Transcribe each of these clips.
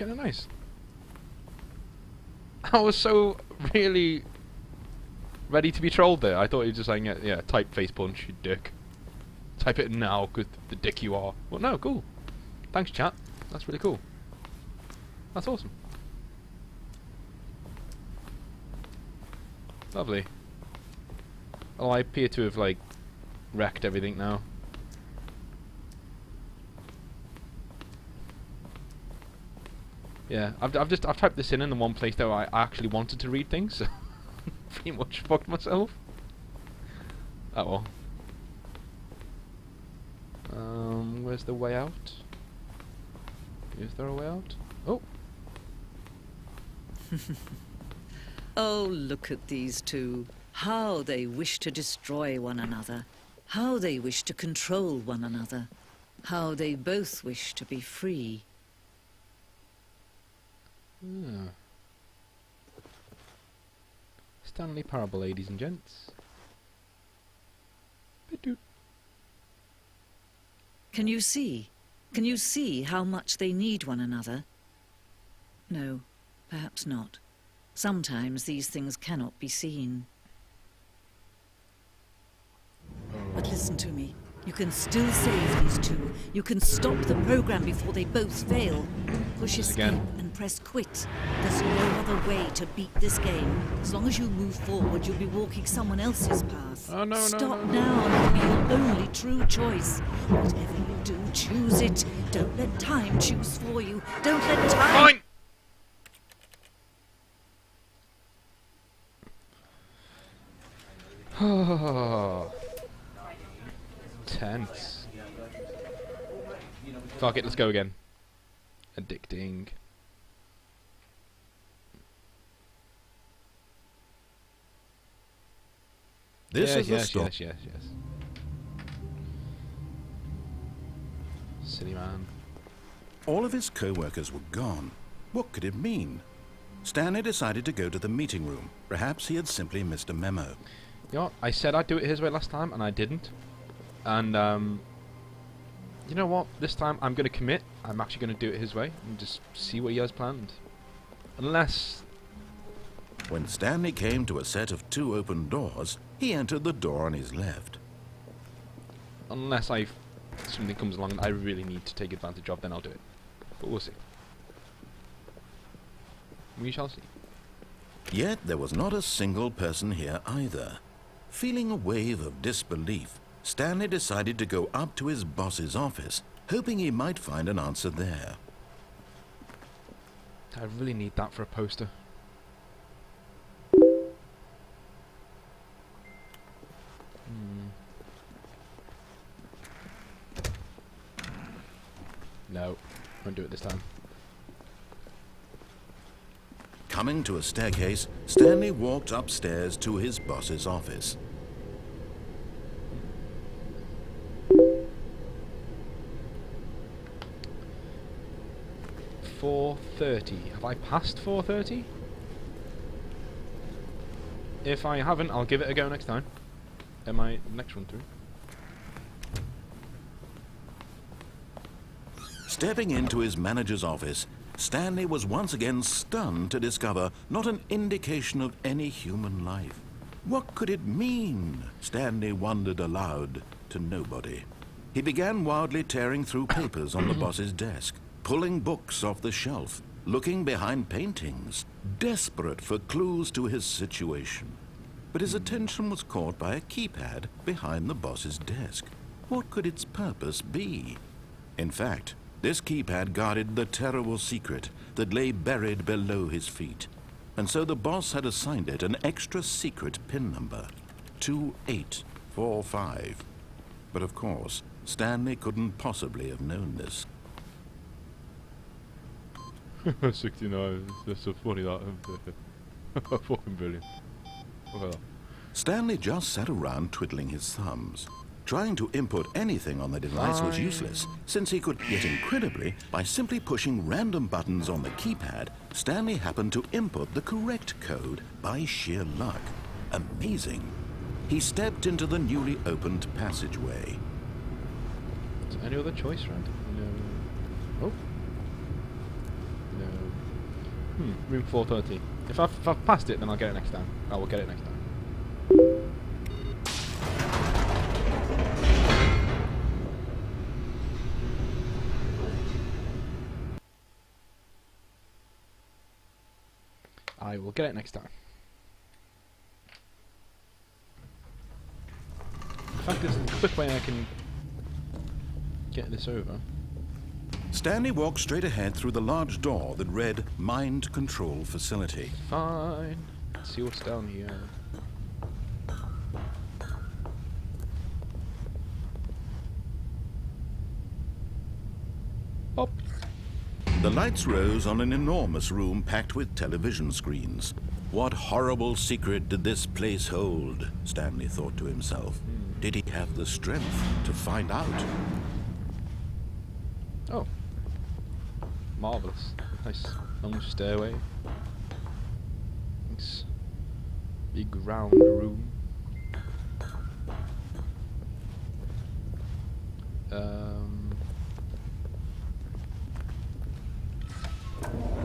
kind of nice. I was so really ready to be trolled there. I thought he was just saying, yeah, type face punch, you dick. Type it now, good the dick you are. Well, no, cool. Thanks, chat. That's really cool. That's awesome. Lovely. Oh, I appear to have, like, wrecked everything now. Yeah, I've typed this in the one place that I actually wanted to read things, so pretty much fucked myself. Oh well. Where's the way out? Is there a way out? Oh! Oh, look at these two. How they wish to destroy one another. How they wish to control one another. How they both wish to be free. Ah. Stanley Parable, ladies and gents. Ba-doop. Can you see? Can you see how much they need one another? No, perhaps not. Sometimes these things cannot be seen. But listen to me. You can still save these two. You can stop the program before they both fail. Push escape and press quit. There's no other way to beat this game. As long as you move forward, you'll be walking someone else's path. Oh, no, Stop no. now and it'll be your only true choice. Whatever you do, choose it. Don't let time choose for you. Don't let time... Fine! Oh. Tense. Fuck it, let's go again. Addicting. This is the yes. stop. Silly man. All of his co-workers were gone. What could it mean? Stanley decided to go to the meeting room. Perhaps he had simply missed a memo. You know what? I said I'd do it his way last time, and I didn't. And, you know what? This time I'm going to commit. I'm actually going to do it his way and just see what he has planned. Unless... When Stanley came to a set of 2 open doors, he entered the door on his left. Unless something comes along and I really need to take advantage of, then I'll do it. But we'll see. We shall see. Yet there was not a single person here either. Feeling a wave of disbelief, Stanley decided to go up to his boss's office, hoping he might find an answer there. I really need that for a poster. No, won't do it this time. Coming to a staircase, Stanley walked upstairs to his boss's office. .30. Have I passed 4:30? If I haven't, I'll give it a go next time. In my next run through. Stepping into his manager's office, Stanley was once again stunned to discover not an indication of any human life. What could it mean? Stanley wondered aloud to nobody. He began wildly tearing through papers on the boss's desk, pulling books off the shelf, looking behind paintings, desperate for clues to his situation. But his attention was caught by a keypad behind the boss's desk. What could its purpose be? In fact, this keypad guarded the terrible secret that lay buried below his feet. And so the boss had assigned it an extra secret PIN number, 2845. But of course, Stanley couldn't possibly have known this. 69, that's so funny that. Fucking brilliant. Look at that. Stanley just sat around twiddling his thumbs. Trying to input anything on the device was useless, since he could, yet incredibly, by simply pushing random buttons on the keypad, Stanley happened to input the correct code by sheer luck. Amazing. He stepped into the newly opened passageway. Is there any other choice, right? No. Oh. No. Room 430. If I've passed it, then I'll get it next time. I will get it next time. I will get it next time. In fact, there's a quick way I can get this over. Stanley walked straight ahead through the large door that read Mind Control Facility. Fine. Let's see what's down here. Up. The lights rose on an enormous room packed with television screens. What horrible secret did this place hold? Stanley thought to himself. Did he have the strength to find out? Oh. Marvellous. Nice long stairway. Nice big round room.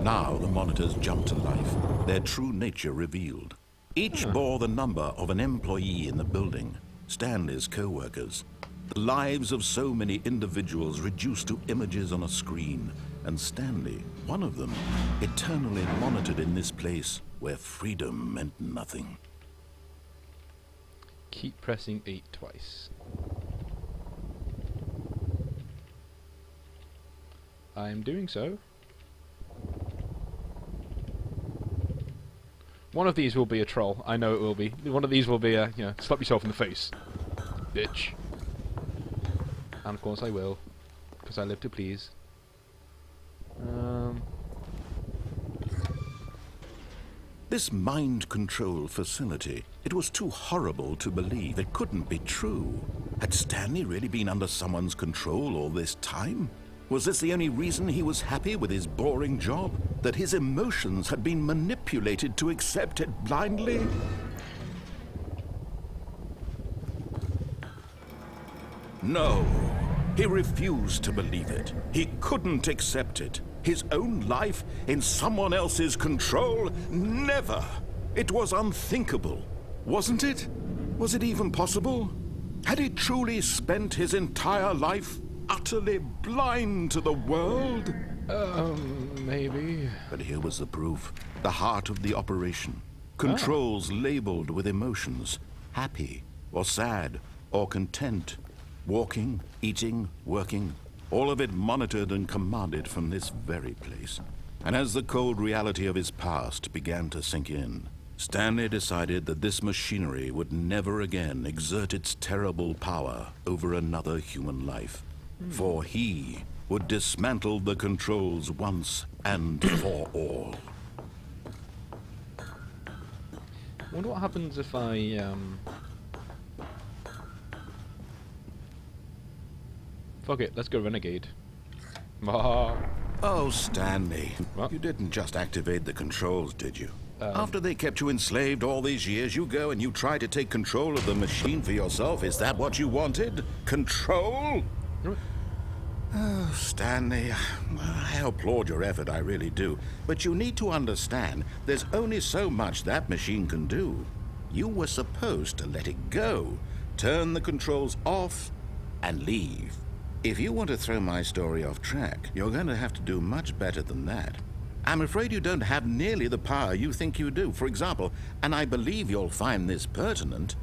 Now the monitors jumped to life, their true nature revealed. Each bore the number of an employee in the building, Stanley's co-workers. The lives of so many individuals reduced to images on a screen, and Stanley, one of them, eternally monitored in this place where freedom meant nothing. Keep pressing 8 twice. I am doing so. One of these will be a troll. I know it will be. One of these will be a, you know, slap yourself in the face, bitch. And of course I will, because I live to please. This mind control facility, it was too horrible to believe. It couldn't be true. Had Stanley really been under someone's control all this time? Was this the only reason he was happy with his boring job? That his emotions had been manipulated to accept it blindly? No, he refused to believe it. He couldn't accept it. His own life in someone else's control? Never! It was unthinkable, wasn't it? Was it even possible? Had he truly spent his entire life utterly blind to the world? Maybe. But here was the proof. The heart of the operation. Controls labeled with emotions. Happy, or sad, or content. Walking, eating, working. All of it monitored and commanded from this very place. And as the cold reality of his past began to sink in, Stanley decided that this machinery would never again exert its terrible power over another human life. For he would dismantle the controls once and for all. I wonder what happens if I, Fuck it, let's go Renegade. Oh, Stanley, What? you didn't just activate the controls, did you? After they kept you enslaved all these years, you go and you try to take control of the machine for yourself. Is that what you wanted? Control? Oh, Stanley, I applaud your effort, I really do. But you need to understand, there's only so much that machine can do. You were supposed to let it go, turn the controls off, and leave. If you want to throw my story off track, you're going to have to do much better than that. I'm afraid you don't have nearly the power you think you do. For example, and I believe you'll find this pertinent,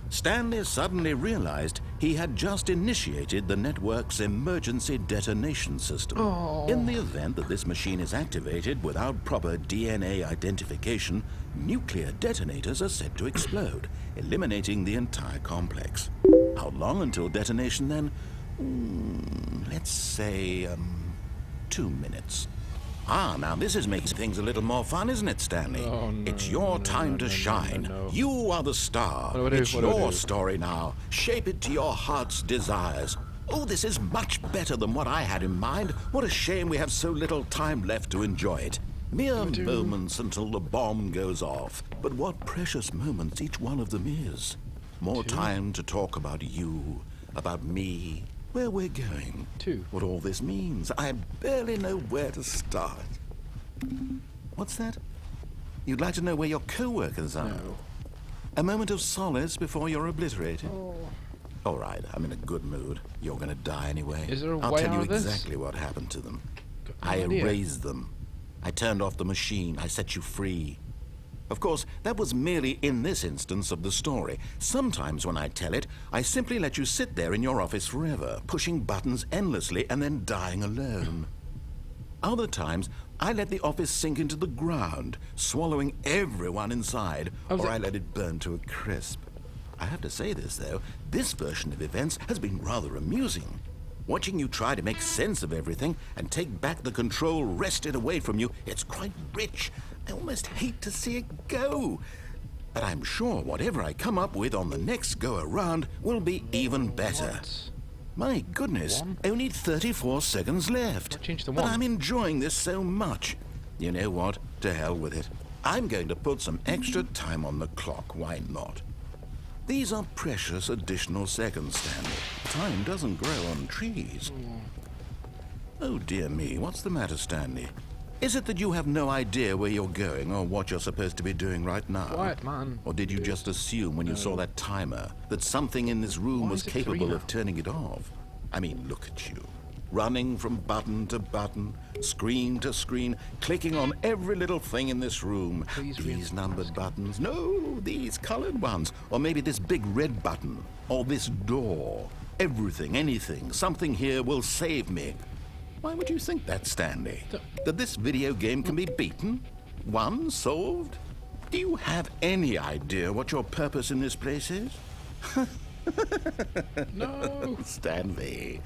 Stanley suddenly realized he had just initiated the network's emergency detonation system. In the event that this machine is activated without proper DNA identification, nuclear detonators are said to explode, eliminating the entire complex. How long until detonation then? Let's say, 2 minutes. Now this is making things a little more fun, isn't it, Stanley? Oh, no, it's your time to shine. no. You are the star. What do I do? It's What do I your do? story now. Shape it to your heart's desires. Oh, this is much better than what I had in mind. What a shame we have so little time left to enjoy it. Mere moments until the bomb goes off. But what precious moments each one of them is. More time to talk about you, about me, where we're going, 2. what all this means. I barely know where to start. What's that? You'd like to know where your co-workers are? No. A moment of solace before you're obliterated? Oh. All right, I'm in a good mood. You're going to die anyway. Is there a I'll way tell you out of this? exactly what happened to them. Got no I idea. erased them. I turned off the machine. I set you free. Of course, that was merely in this instance of the story. Sometimes when I tell it, I simply let you sit there in your office forever, pushing buttons endlessly and then dying alone. Other times, I let the office sink into the ground, swallowing everyone inside, or I let it burn to a crisp. I have to say this, though, this version of events has been rather amusing. Watching you try to make sense of everything and take back the control wrested away from you, it's quite rich. I almost hate to see it go. But I'm sure whatever I come up with on the next go-around will be even better. What? My goodness, only 34 seconds left. Change to But 1. I'm enjoying this so much. You know what? To hell with it. I'm going to put some extra time on the clock. Why not? These are precious additional seconds, Stanley. Time doesn't grow on trees. Oh, dear me. What's the matter, Stanley? Is it that you have no idea where you're going or what you're supposed to be doing right now? Quiet, man. Or did you just assume when you saw that timer that something in this room was is it 3 capable now? of turning it off? I mean, look at you. Running from button to button, screen to screen, clicking on every little thing in this room. Please These numbered buttons. No, these colored ones. Or maybe this big red button. Or this door. Everything, anything, something here will save me. Why would you think that, Stanley? That this video game can be beaten? Won? Solved? Do you have any idea what your purpose in this place is? No. Stanley,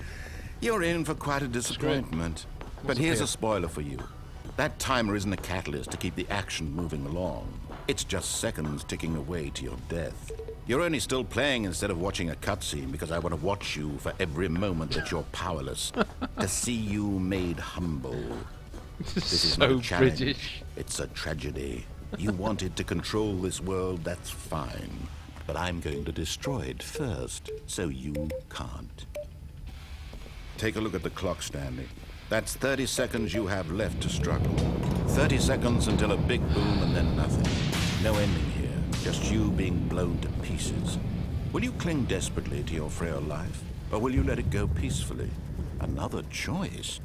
you're in for quite a disappointment. But here's a spoiler for you. That timer isn't a catalyst to keep the action moving along. It's just seconds ticking away to your death. You're only still playing instead of watching a cutscene because I want to watch you for every moment that you're powerless. To see you made humble. This is not So a challenge. British. It's a tragedy. You wanted to control this world, that's fine. But I'm going to destroy it first, so you can't. Take a look at the clock, Stanley. That's 30 seconds you have left to struggle. 30 seconds until a big boom and then nothing. No ending here, just you being blown to pieces. Will you cling desperately to your frail life, or will you let it go peacefully? Another choice.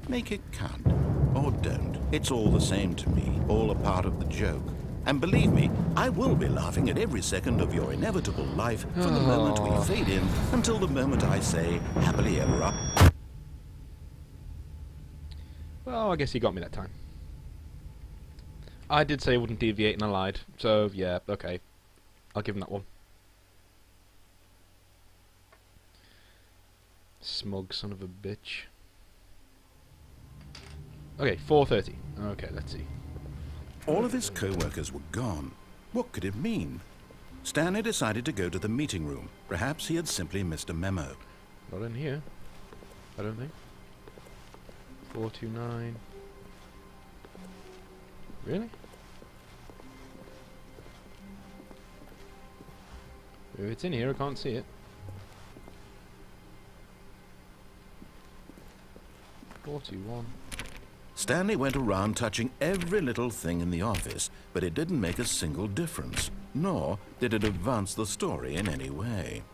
Make it count, or don't. It's all the same to me, all a part of the joke. And believe me, I will be laughing at every second of your inevitable life from the moment we fade in until the moment I say, happily ever after. Well, I guess he got me that time. I did say I wouldn't deviate and I lied. So, yeah, okay. I'll give him that one. Smug son of a bitch. Okay, 4:30. Okay, let's see. All of his co-workers were gone. What could it mean? Stanley decided to go to the meeting room. Perhaps he had simply missed a memo. Not in here. I don't think. 429. Really? If it's in here, I can't see it. 421. Stanley went around touching every little thing in the office, but it didn't make a single difference, nor did it advance the story in any way.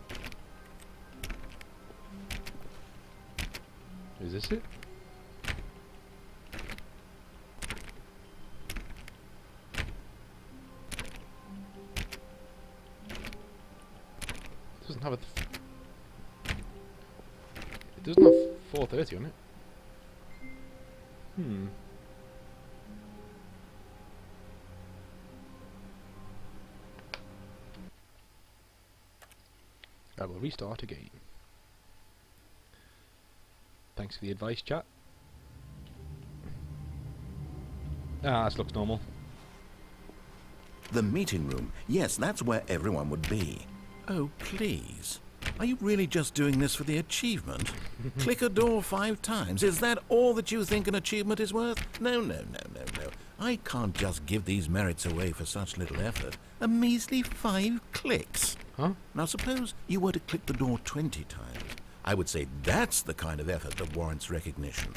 Is this it? It doesn't have a... It doesn't have 4:30 on it. I will restart again. Thanks for the advice, chat. Ah, this looks normal. The meeting room. Yes, that's where everyone would be. Oh, please. Are you really just doing this for the achievement? Click a door 5 times. Is that all that you think an achievement is worth? No, no, no, no, no. I can't just give these merits away for such little effort. A measly 5 clicks. Huh? Now, suppose you were to click the door 20 times. I would say that's the kind of effort that warrants recognition.